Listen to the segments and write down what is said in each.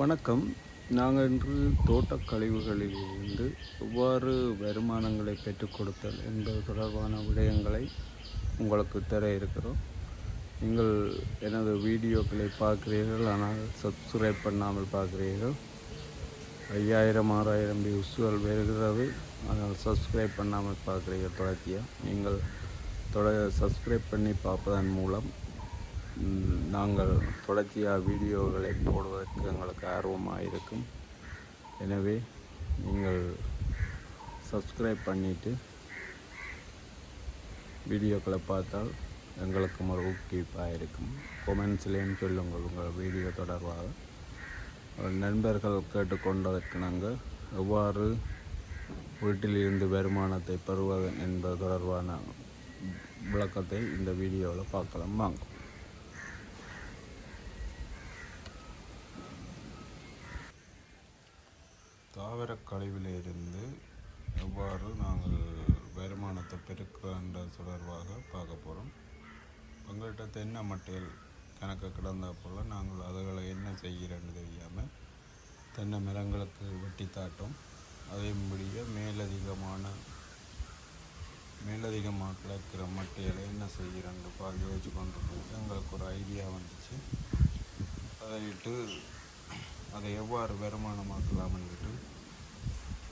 வணக்கம். நாங்கள் இன்று தோட்டக் கழிவுகளிலிருந்து எவ்வாறு வருமானங்களை பெற்றுக் கொடுத்தல் என்பது தொடர்பான விடயங்களை உங்களுக்கு தர இருக்கிறோம். நீங்கள் எனது வீடியோக்களை பார்க்கிறீர்கள், ஆனால் சப்ஸ்கிரைப் பண்ணாமல் பார்க்கிறீர்கள். 5000 6000 வியூஸ்கள் வருகிறது, ஆனால் சப்ஸ்கிரைப் பண்ணாமல் பார்க்குறீர்கள். தொடர்ச்சியாக நீங்கள் சப்ஸ்கிரைப் பண்ணி பார்ப்பதன் மூலம் நாங்கள் தொடர்ச்சியாக வீடியோக்களை போடுவதற்கு எங்களுக்கு ஆர்வமாக இருக்கும். எனவே நீங்கள் சப்ஸ்கிரைப் பண்ணிவிட்டு வீடியோக்களை பார்த்தால் எங்களுக்கு ஒரு ஊக்குவிப்பாக இருக்கும். கொமெண்ட்ஸ்லேயும் சொல்லுங்கள் உங்கள் வீடியோ தொடர்பாக. நண்பர்கள் கேட்டுக்கொண்டதற்கு நாங்கள் எவ்வாறு வீட்டிலிருந்து வருமானத்தை பெறுவது என்பது தொடர்பான விளக்கத்தை இந்த வீடியோவில் பார்க்கலாம். வாங்க. தாவரக் கழிவிலிருந்து எவ்வாறு நாங்கள் வருமானத்தை பெருக்கின்ற தொடர்பாக பார்க்க போகிறோம். எங்கள்கிட்ட தென்னை மட்டையில் கணக்கு கிடந்த போல் நாங்கள் அதுகளை என்ன செய்கிறேன்னு தெரியாமல் தென்னை மரங்களுக்கு வெட்டி தாட்டோம். அதேபடியே மேலதிகமாக கிடைக்கிற மட்டைகளை என்ன செய்கிறேன்னு யோசிச்சு கொண்டு போய் எங்களுக்கு ஒரு ஐடியா வந்துச்சு. அதையிட்டு அதை எவ்வாறு வருமானமாக்கலாம்னுட்டு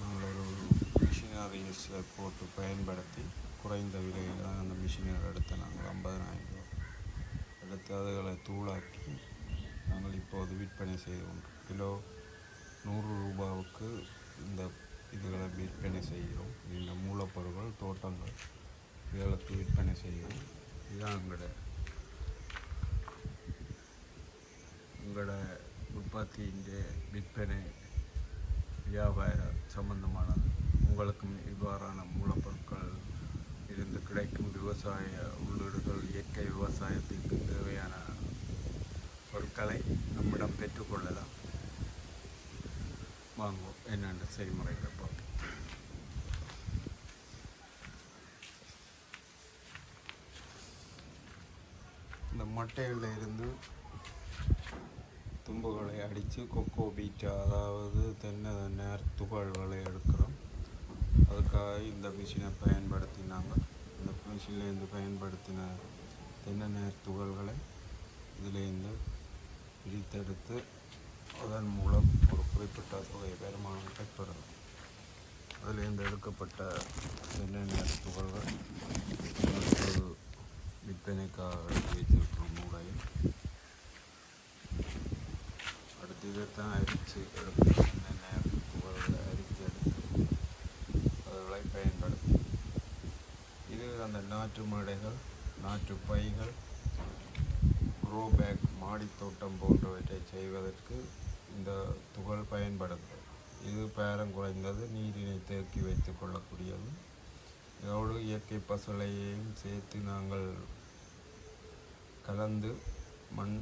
நாங்கள் ஒரு மிஷினரிஸை போட்டு பயன்படுத்தி குறைந்த விலையில் தான் அந்த மிஷினரி எடுத்து நாங்கள் 50,000 ரூபா எடுத்து அதுகளை தூளாக்கி நாங்கள் இப்போது விற்பனை செய்கிறோம். கிலோ 100 ரூபாவுக்கு இந்த இதுகளை விற்பனை செய்கிறோம். இந்த மூலப்பொருட்கள் தோட்டங்கள் இதுகளுக்கு விற்பனை செய்கிறோம். இதுதான் உங்களோட உற்பத்தியின் விற்பனை வியாபார சம்பந்தமானது. உங்களுக்கும் இவ்வாறான மூலப்பொருட்கள் இருந்து கிடைக்கும் விவசாய உள்ளீடுகள், இயற்கை விவசாயத்திற்கு தேவையான பொருட்களை நம்மிடம் பெற்றுக்கொள்ளலாம். வாங்குவோம் என்னென்ன செய்முறைகளை பார்ப்போம். இந்த மட்டைகளில் இருந்து தும்புகளை அடித்து கொக்கோ பீட்டா, அதாவது தென்னை நேர் துகள்களை எடுக்கிறோம். அதுக்காக இந்த மிஷினை பயன்படுத்தினாங்க. இந்த மிஷின்லேருந்து பயன்படுத்தின தென்னை நேர் துகள்களை இதிலேருந்து பிரித்தெடுத்து அதன் மூலம் ஒரு குறிப்பிட்ட தொகை வருமானத்தை பெறலாம். அதிலேருந்து எடுக்கப்பட்ட தென்னை நேர் துகள்கள் விற்பனைக்காக எடுத்து வைத்திருக்கிறோம் மூளையில். அடுத்து இதைத்தான் அரித்து எடுத்து தென்னை துகள்களை அரித்து எடுத்து அதுகளை பயன்படுத்தி இது அந்த நாற்று மேடைகள், நாற்று பைகள், க்ரோ பேக், மாடித்தோட்டம் போன்றவற்றை செய்வதற்கு இந்த துகள் பயன்படுகிறது. இது பேரம் குறைந்தது, நீரினை தேக்கி வைத்து கொள்ளக்கூடியது. இதோடு இயற்கை பசுளையையும் சேர்த்து நாங்கள் கலந்து மண்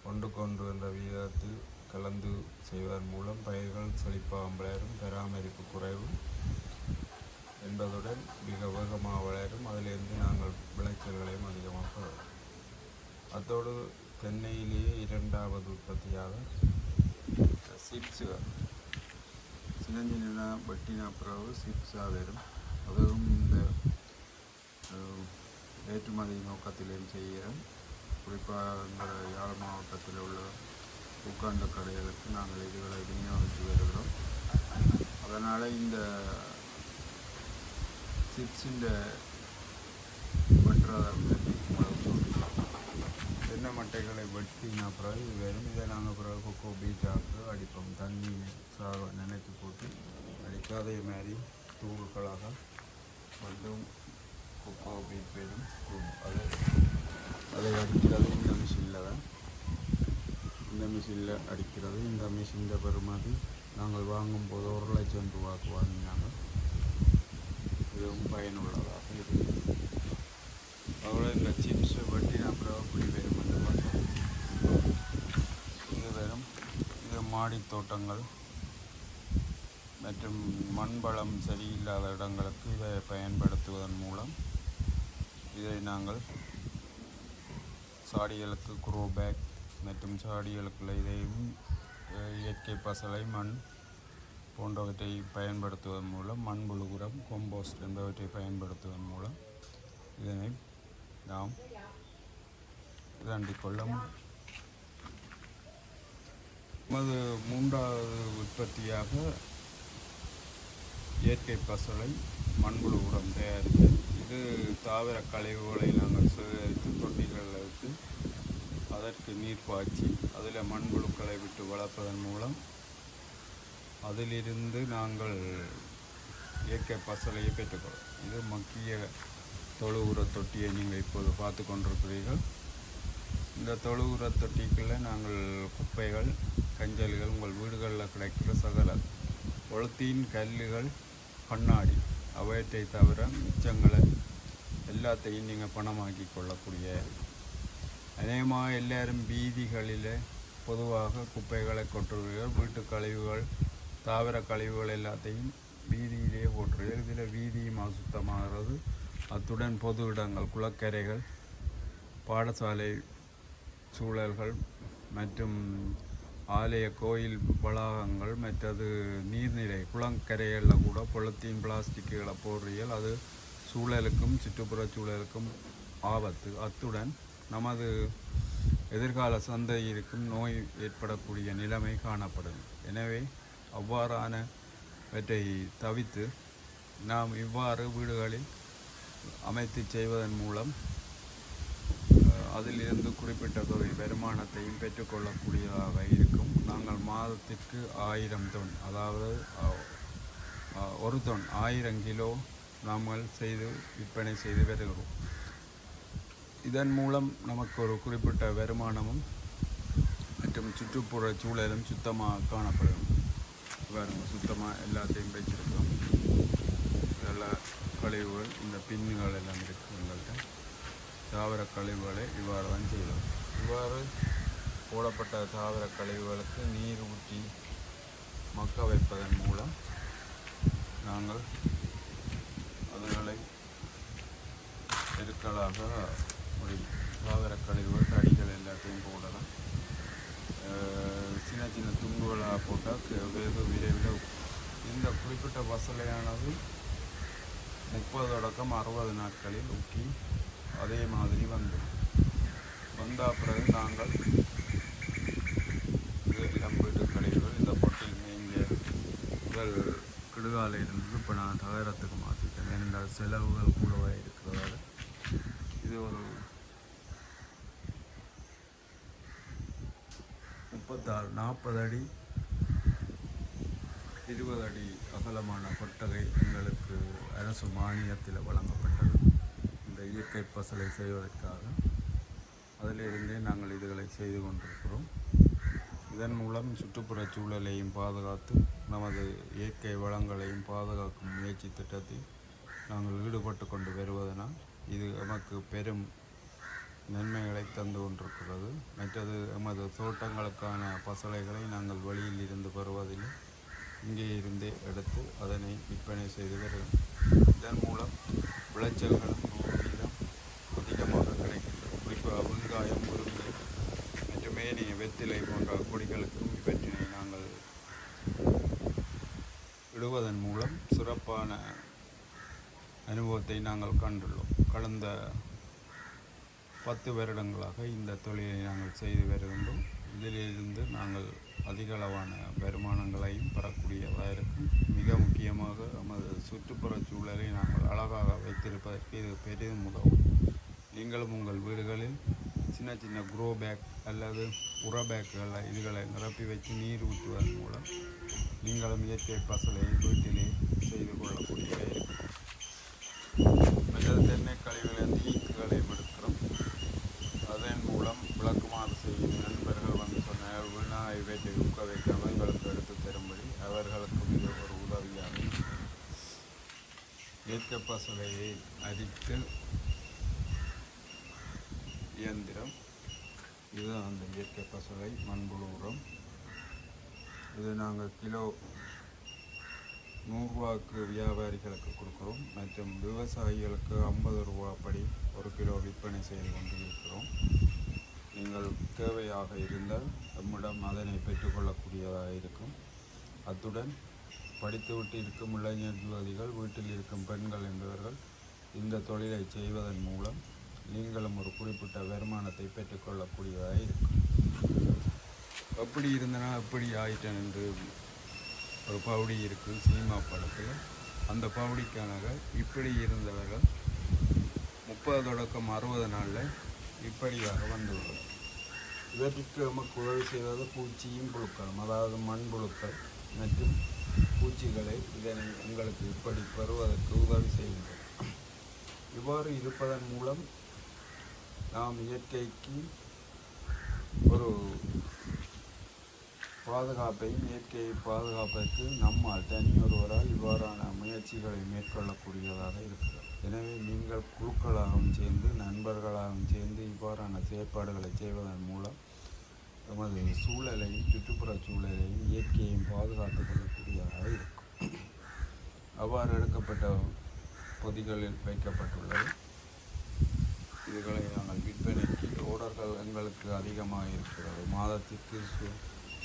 ஒன்றுக்கொன்று என்ற விகிதத்தில் கலந்து செய்வதன் மூலம் பயிர்கள் செழிப்பாக வளரும், பராமரிப்பு குறைவு என்பதுடன் மிக வேகமாக வளரும். அதிலிருந்து நாங்கள் விளைச்சல்களையும் அதிகமாக பெறலாம். அதோடு தென்னையிலேயே 2வது உற்பத்தியாக சிப்ஸுகள், சின்னஞ்சின்ன வெட்டின பிறகு சிப்ஸாக வரும். அதுவும் இந்த ஏற்றுமதி நோக்கத்திலேயும் செய்கிறோம். குறிப்பாக எங்கள் யாழ் மாவட்டத்தில் உள்ள உட்கார்ந்த கடைகளுக்கு நாங்கள் இதுகளை விநியோகித்து வருகிறோம். அதனால் இந்த சிப்ஸின் தென்னை மட்டைகளை வெட்டின பிறகு இது வரும். இதை நாங்கள் பிறகு கொக்கோ பீட்டாக்கு அடிப்போம். தண்ணி நினைத்து போட்டு அடிக்க அதே மாதிரி தூள்களாக மட்டும் கொக்கோ பீட் வரும். அதை அடிக்கிறது இந்த மிஷினில் தான். இந்த மிஷினில் அடிக்கிறது. இந்த மிஷின் பெறுமதி நாங்கள் வாங்கும்போது 1,00,000 ரூபாய்க்கு வாங்கினாங்க. இதுவும் பயனுள்ளதாக இருக்குது. அதோட இந்த சிப்ஸ் வெட்டின அப்புறம் அப்படி வரும் என்று பார்த்தோம். இது வரும். இது மாடி தோட்டங்கள் மற்றும் மண்வளம் சரியில்லாத இடங்களுக்கு இதை பயன்படுத்துவதன் மூலம் இதை நாங்கள் சாடிகளுக்கு க்ரோ பேக் மற்றும் சாடிகளுக்குள்ள இதையும் இயற்கை பசலை மண் போன்றவற்றை பயன்படுத்துவதன் மூலம் மண்புழு உரம் கொம்போஸ்ட் என்பவற்றை பயன்படுத்துவதன் மூலம் இதனை நாம் தாண்டிக் கொள்ள முடியும். நமது மூன்றாவது உற்பத்தியாக இயற்கை பசலை மண்புழு உரம் தயாரித்து இது தாவர கழிவுகளை நாங்கள் சேகரித்து தொட்டிகளில் வைத்து அதற்கு நீர் பாய்ச்சி அதில் மண்புழுக்களை விட்டு வளர்ப்பதன் மூலம் அதிலிருந்து நாங்கள் இயற்கை பசலையை பெற்றுக்கொள்ளும். இது மக்கிய தொழு உர தொட்டியை நீங்கள் இப்போது பார்த்து கொண்டிருக்கிறீர்கள். இந்த தொழு உர தொட்டிக்குள்ளே நாங்கள் குப்பைகள் கஞ்சல்கள் உங்கள் வீடுகளில் கிடைக்கிற சகல பொலித்தீன் கல்லுகள் கண்ணாடி அவற்றை தவிர மிச்சங்களை எல்லாத்தையும் நீங்கள் பணமாக்கி கொள்ளக்கூடிய அநேகமாக எல்லாரும் வீதிகளில் பொதுவாக குப்பைகளை கொட்டுறீர்கள். வீட்டு கழிவுகள் தாவர கழிவுகள் எல்லாத்தையும் வீதியிலே போட்டுறீர்கள். இதில் வீதியும் அசுத்தமாகிறது. அத்துடன் பொது இடங்கள் குளக்கரைகள் பாடசாலை சூழல்கள் மற்றும் ஆலய கோயில் வளாகங்கள் மற்றது நீர்நிலை குளக்கரைகளில் கூட பொலித்தீன் பிளாஸ்டிக்குகளை போடுறீர்கள். அது சூழலுக்கும் சுற்றுப்புற சூழலுக்கும் ஆபத்து. அத்துடன் நமது எதிர்கால சந்ததியிற்கும் நோய் ஏற்படக்கூடிய நிலைமை காணப்படும். எனவே அவ்வாறானவற்றை தவிர்த்து நாம் இவ்வாறு வீடுகளில் அமைத்து செய்வதன் மூலம் அதிலிருந்து குறிப்பிட்ட தொகை வருமானத்தையும் பெற்றுக்கொள்ளக்கூடியதாக இருக்கும். நாங்கள் மாதத்திற்கு 1000 தொன், அதாவது 1 தொன் 1000 கிலோ நாங்கள் செய்து விற்பனை செய்து வருகிறோம். இதன் மூலம் நமக்கு ஒரு குறிப்பிட்ட வருமானமும் மற்றும் சுற்றுப்புற சூழலும் சுத்தமாக காணப்படும். சுத்தமாக எல்லாத்தையும் வச்சிருக்கோம். இதெல்லாம் கழிவுகள் இந்த பின்னுகள் எல்லாம் இருக்குது. எங்கள்கிட்ட தாவர கழிவுகளை இவ்வாறு தான் செய்யலாம். இவ்வாறு போடப்பட்ட தாவர கழிவுகளுக்கு நீர் ஊற்றி மக்க வைப்பதன் மூலம் நாங்கள் அதுகளை பெருக்களாக தாவர கழிவுகள் தடிகள் எல்லாத்தையும் போடலாம். சின்ன சின்ன துண்டுகளாக போட்டால் வெகு விரைவில் இந்த குறிப்பிட்ட பசலையானது 30 தொடக்கம் 60 நாட்களில் ஊக்கி அதே மாதிரி வந்த பிறகு நாங்கள் எல்லாம் வீட்டு கழிவுகள் இந்த பொட்டில் மேய்ந்த முதல் கிடுகால இருந்தது இப்போ நான் தகரத்துக்கு மாற்றிட்டேன். என்றால் செலவுகள் கூடவாக இருக்கிறதால இது ஒரு 36-40 அடி 20 அடி அகலமான கொட்டகை எங்களுக்கு அரசு மானியத்தில் வழங்கப்பட்டது. இந்த இயற்கை பசலை செய்வதற்காக அதிலிருந்தே நாங்கள் இதுகளை செய்து கொண்டிருக்கிறோம். இதன் மூலம் சுற்றுப்புற சூழலையும் பாதுகாத்து நமது இயற்கை வளங்களையும் பாதுகாக்கும் முயற்சி திட்டத்தில் நாங்கள் ஈடுபட்டு கொண்டு வருவதனால் இது நமக்கு பெரும் நன்மைகளை தந்து கொண்டிருக்கிறது. மற்றது எமது தோட்டங்களுக்கான பசலைகளை நாங்கள் வெளியில் இருந்து பெறுவதில்லை, இங்கே இருந்தே எடுத்து அதனை விற்பனை செய்து வருகிறோம். இதன் மூலம் விளைச்சல்களும் 100% அதிகமாக கிடைக்கின்றது. குறிப்பாக வெங்காயம், முருங்கை மற்றும் ஏனைய வெத்திலை போன்ற கொடிகளுக்கும் இவற்றினை நாங்கள் இடுவதன் மூலம் சிறப்பான அனுபவத்தை நாங்கள் கண்டுள்ளோம். கடந்த 10 வருடங்களாக இந்த தொழிலை நாங்கள் செய்து வருகின்றோம். இதிலிருந்து நாங்கள் அதிகளவான வருமானங்களையும் பெறக்கூடியதாக இருக்கும். மிக முக்கியமாக நமது சுற்றுப்புற சூழலை நாங்கள் அழகாக வைத்திருப்பதற்கு இது பெரிதும் உதவும். நீங்களும் உங்கள் வீடுகளில் சின்ன சின்ன க்ரோ பேக் அல்லது உர பேக்குகளில் இதுகளை நிரப்பி வைத்து நீர் ஊற்றுவதன் மூலம் நீங்களும் இயற்கை பசலை வீட்டிலே செய்து கொள்ளக்கூடியதாக இருக்கும். மற்றது தென்னை கழிவுகளை ஈக்குகளை விடுக்கிறோம். அதன் மூலம் விளக்குமாறு செய்யும் நண்பர்கள் வந்து சொன்ன வீணாக இவற்றை ஊக்க வைக்காமல் எங்களுக்கு எடுத்து தரும்படி அவர்களுக்கு மிக ஒரு உதவியாக இயற்கை பசலையை அரித்து இயந்திரம் இது அந்த இயற்கை பசலை மண்புழு உரம். இது நாங்கள் கிலோ 100 ரூபாய்க்கு வியாபாரிகளுக்கு கொடுக்குறோம் மற்றும் விவசாயிகளுக்கு 50 ரூபா படி 1 கிலோ விற்பனை செய்து கொண்டு இருக்கிறோம். நீங்கள் தேவையாக இருந்தால் நம்மிடம் அதனை பெற்றுக்கொள்ளக்கூடியதாக இருக்கும். அத்துடன் படித்துவிட்டு இருக்கும் இளைஞர் யுவதிகள், வீட்டில் இருக்கும் பெண்கள் என்பவர்கள் இந்த தொழிலை செய்வதன் மூலம் நீங்களும் ஒரு குறிப்பிட்ட வருமானத்தை பெற்றுக்கொள்ளக்கூடியதாக இருக்கும். எப்படி இருந்தனா எப்படி ஆயிட்டேன் என்று ஒரு பவுடி இருக்குது சினிமா படத்தில். அந்த பவுடிக்காக இப்படி இருந்தவர்கள் 30 தொடக்கம் 60 நாளில் இப்படியாக வந்துள்ளது. இவற்றிற்கு நமக்கு உதவி செய்வது பூச்சியும் புழுக்களும், அதாவது மண்புழுக்கள் மற்றும் பூச்சிகளை இதனை உங்களுக்கு இப்படி பெறுவதற்கு உதவி செய்கின்றன. இவ்வாறு இருப்பதன் மூலம் நாம் இயற்கைக்கு ஒரு பாதுகாப்பையும், இயற்கையை பாதுகாப்பதற்கு நம்மால் தனியொருவரால் இவ்வாறான முயற்சிகளை மேற்கொள்ளக்கூடியதாக இருக்கிறது. எனவே நீங்கள் குழுக்களாகவும் சேர்ந்து, நண்பர்களாகவும் சேர்ந்து இவ்வாறான செயற்பாடுகளை செய்வதன் மூலம் நமது சூழலையும், சுற்றுப்புற சூழலையும், இயற்கையையும் பாதுகாத்துக் கொள்ளக்கூடியதாக இருக்கும். அவ்வாறு எடுக்கப்பட்ட பொதிகளில் வைக்கப்பட்டுள்ளது. இதுகளை நாங்கள் விற்பனைக்கு ஓர்டர்கள் எங்களுக்கு அதிகமாக இருக்கிறது. மாதத்திற்கு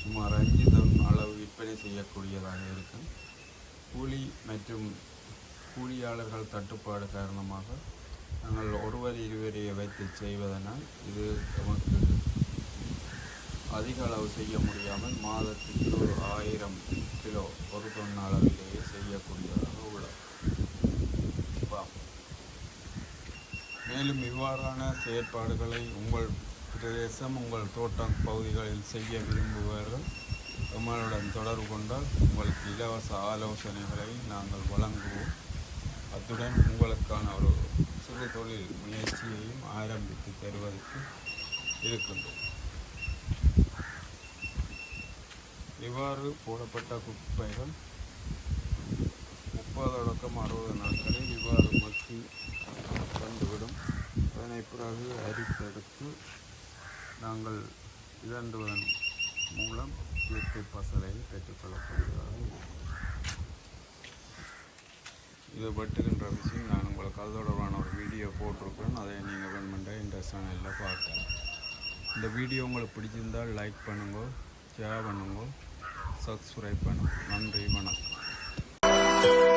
சுமார் 5 டன் அளவு விற்பனை செய்யக்கூடியதாக இருக்கும். கூலி மற்றும் கூலியாளர்கள் தட்டுப்பாடு காரணமாக நாங்கள் ஒருவர் இருவரையை வைத்து செய்வதனால் இது நமக்கு அதிக அளவு செய்ய முடியாமல் மாதத்திற்கு ஒரு 1000 கிலோ 1 டன் அளவிலேயே செய்யக்கூடியதாக உள்ளது. மேலும் இவ்வாறான செயற்பாடுகளை உங்கள் பிரதேசம், உங்கள் தோட்டம் பகுதிகளில் செய்ய விரும்புபவர்கள் நம்மளுடன் தொடர்பு கொண்டால் உங்களுக்கு இலவச ஆலோசனைகளை நாங்கள் வழங்குவோம். அத்துடன் உங்களுக்கான ஒரு சிறு தொழில் முயற்சியையும் ஆரம்பித்து தருவதற்கு இருக்கின்றோம். இவ்வாறு போடப்பட்ட குப்பைகள் 30 தொடக்கம் 60 நாட்களில் இவ்வாறு மக்கி வந்துவிடும். அதனை பிறகு அரித்தெடுத்து நாங்கள் இதண்டுவதன் மூலம் இயற்கை பசலை பெற்றுக்கொள்ளக்கூடியதாக இருக்கும். இதை வெட்டுகின்ற விஷயம் நான் உங்களுக்கு அது தொடர்பான ஒரு வீடியோ போட்டிருக்கிறேன். அதை நீங்கள் வேணுமெண்டா இந்த சேனலில் பார்க்கலாம். இந்த வீடியோ உங்களுக்கு பிடிச்சிருந்தால் லைக் பண்ணுங்க, ஷேர் பண்ணுங்க, சப்ஸ்கிரைப் பண்ணுங்க. நன்றி, வணக்கம்.